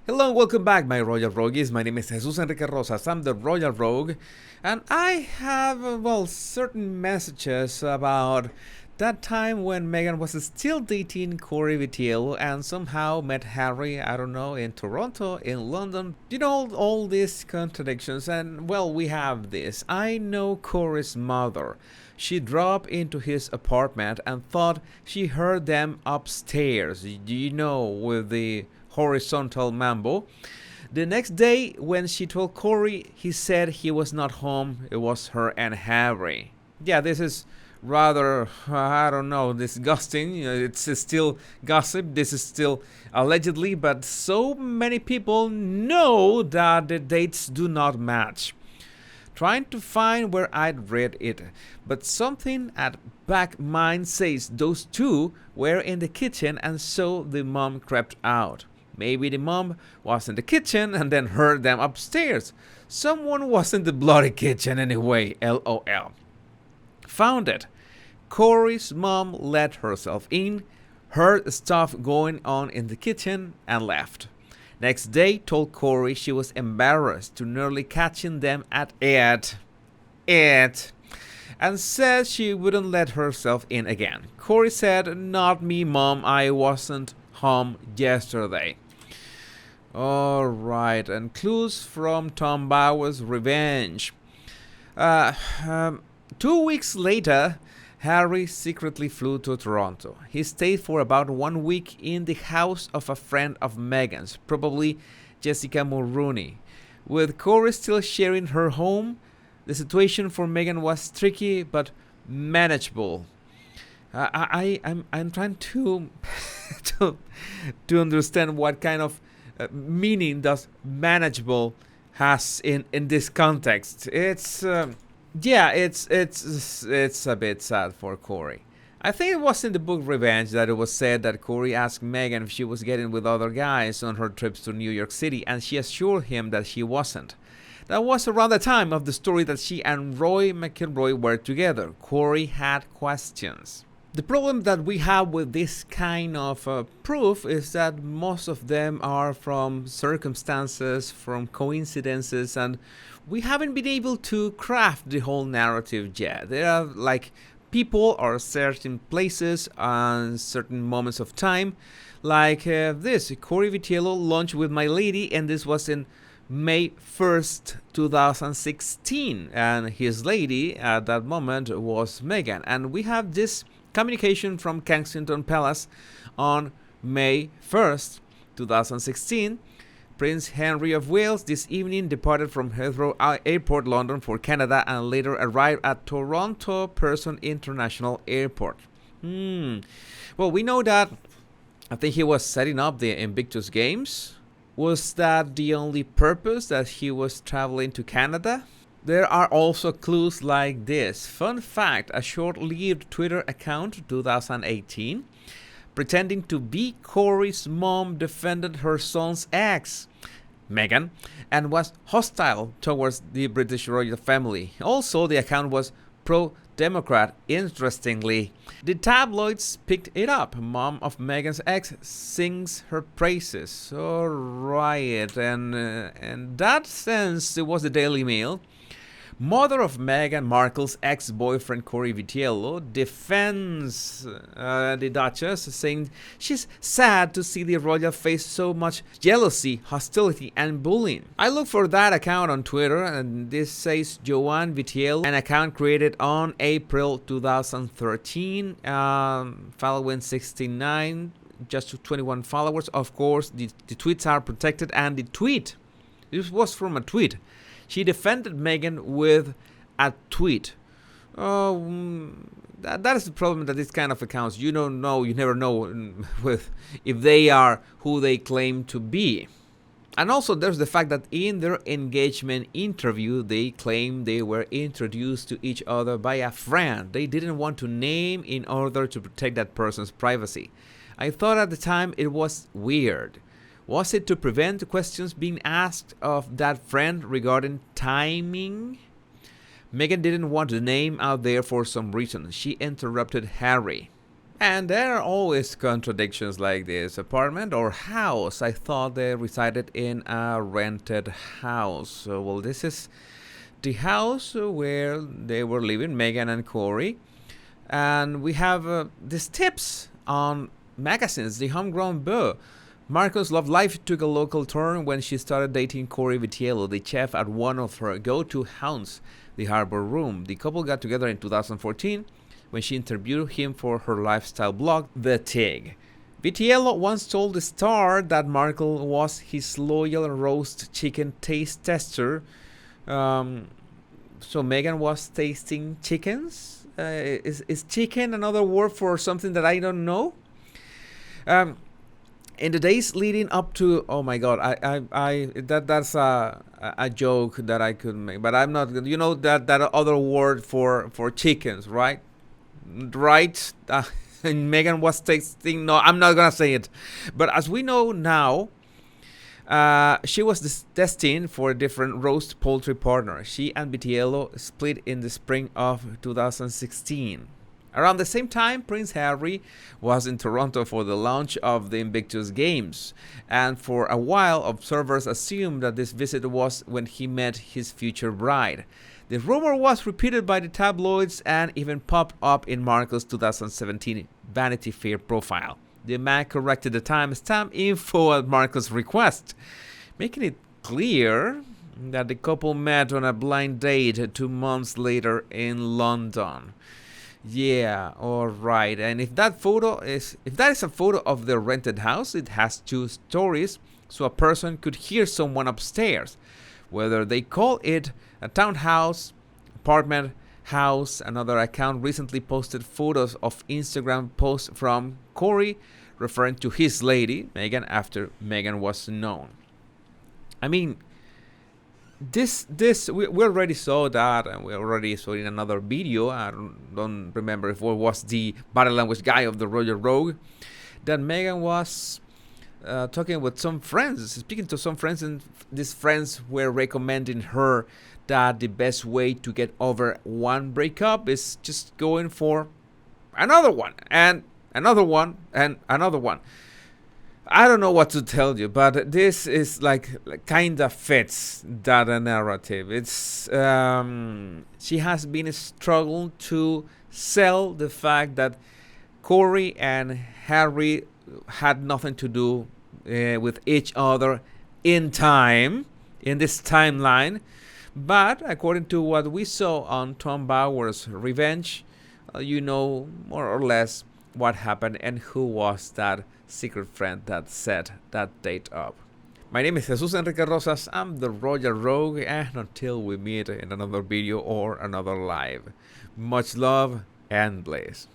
Hello and welcome back, my Royal Rogues. My name is Jesus Enrique Rosas. I'm the Royal Rogue, and I have, certain messages about that time when Meghan was still dating Cory Vitiello and somehow met Harry, I don't know, in Toronto, in London. You know, all these contradictions, and we have this. I know Cory's mother. She dropped into his apartment and thought she heard them upstairs, with the horizontal mambo. The next day, when she told Cory, he said he was not home. It was her and Harry. Yeah, this is rather, I don't know, disgusting. It's still gossip. This is still allegedly, but so many people know that the dates do not match. Trying to find where I'd read it, but something at back mind says those two were in the kitchen, and so the mom crept out. Maybe the mom was in the kitchen and then heard them upstairs. Someone was in the bloody kitchen anyway, LOL. Found it. Cory's mom let herself in, heard stuff going on in the kitchen, and left. Next day, told Cory she was embarrassed to nearly catching them at it, and said she wouldn't let herself in again. Cory said, "Not me, Mom, I wasn't home yesterday." Alright, and clues from Tom Bauer's Revenge. 2 weeks later, Harry secretly flew to Toronto. He stayed for about 1 week in the house of a friend of Meghan's, probably Jessica Mulrooney. With Cory still sharing her home, the situation for Meghan was tricky but manageable. I'm trying to to understand what kind of meaning does manageable has in this context. It's a bit sad for Cory. I think it was in the book Revenge that it was said that Cory asked Meghan if she was getting with other guys on her trips to New York City, and she assured him that she wasn't. That was around the time of the story that she and Roy McIlroy were together. Cory had questions. The problem that we have with this kind of proof is that most of them are from circumstances, from coincidences, and we haven't been able to craft the whole narrative yet. There are people or certain places and certain moments of time, like this. Cory Vitiello launched with My Lady, and this was in May 1st, 2016, and his lady at that moment was Meghan. And we have this communication from Kensington Palace on May 1st, 2016. Prince Henry of Wales this evening departed from Heathrow Airport, London, for Canada, and later arrived at Toronto Pearson International Airport. Well, we know that I think he was setting up the Invictus Games. Was that the only purpose that he was traveling to Canada? There are also clues like this. Fun fact, a short-lived Twitter account, 2018, pretending to be Cory's mom, defended her son's ex, Meghan, and was hostile towards the British royal family. Also, the account was pro-Democrat, interestingly. The tabloids picked it up. Mom of Meghan's ex sings her praises. Alright, and in that sense, it was the Daily Mail. Mother of Meghan Markle's ex-boyfriend Cory Vitiello defends the Duchess, saying she's sad to see the royal face so much jealousy, hostility, and bullying. I look for that account on Twitter, and this says Joanne Vitiello, an account created on April 2013, following 69, just 21 followers. Of course, the tweets are protected, and this was from a tweet. She defended Meghan with a tweet. That is the problem that this kind of accounts, you never know if they are who they claim to be. And also there's the fact that in their engagement interview, they claim they were introduced to each other by a friend they didn't want to name in order to protect that person's privacy. I thought at the time it was weird. Was it to prevent questions being asked of that friend regarding timing? Meghan didn't want the name out there for some reason. She interrupted Harry. And there are always contradictions like this. Apartment or house? I thought they resided in a rented house. Well, this is the house where they were living, Meghan and Cory. And we have these tips on magazines. The Homegrown Beau. Marco's love life took a local turn when she started dating Cory Vitiello, the chef at one of her go-to haunts, the Harbor Room. The couple got together in 2014 when she interviewed him for her lifestyle blog, The Tig. Vitiello once told the Star that Markle was his loyal roast chicken taste tester. So Meghan was tasting chickens? Is chicken another word for something that I don't know? In the days leading up to, oh my God, that's a joke that I could make, but I'm not. You know that other word for chickens, right? Right? And Meghan was tasting. No, I'm not gonna say it. But as we know now, she was destined for a different roast poultry partner. She and Vitiello split in the spring of 2016. Around the same time, Prince Harry was in Toronto for the launch of the Invictus Games, and for a while, observers assumed that this visit was when he met his future bride. The rumor was repeated by the tabloids and even popped up in Markle's 2017 Vanity Fair profile. The man corrected the timestamp info at Markle's request, making it clear that the couple met on a blind date 2 months later in London. Yeah, all right. And if that is a photo of the rented house, it has 2 stories, so a person could hear someone upstairs. Whether they call it a townhouse, apartment, house. Another account recently posted photos of Instagram posts from Cory referring to his lady, Meghan, after Meghan was known. I mean, we already saw that, and we already saw in another video. I don't remember if it was the body language guy of the Royal Rogue, that Meghan was talking with some friends, speaking to some friends, and these friends were recommending her that the best way to get over one breakup is just going for another one, and another one, and another one. I don't know what to tell you, but this is like kind of fits that narrative. It's she has been struggling to sell the fact that Cory and Harry had nothing to do with each other in this timeline. But according to what we saw on Tom Bauer's Revenge, you know more or less what happened and who was that secret friend that set that date up. My name is Jesus Enrique Rosas. I'm the Royal Rogue, and until we meet in another video or another live, much love and bliss.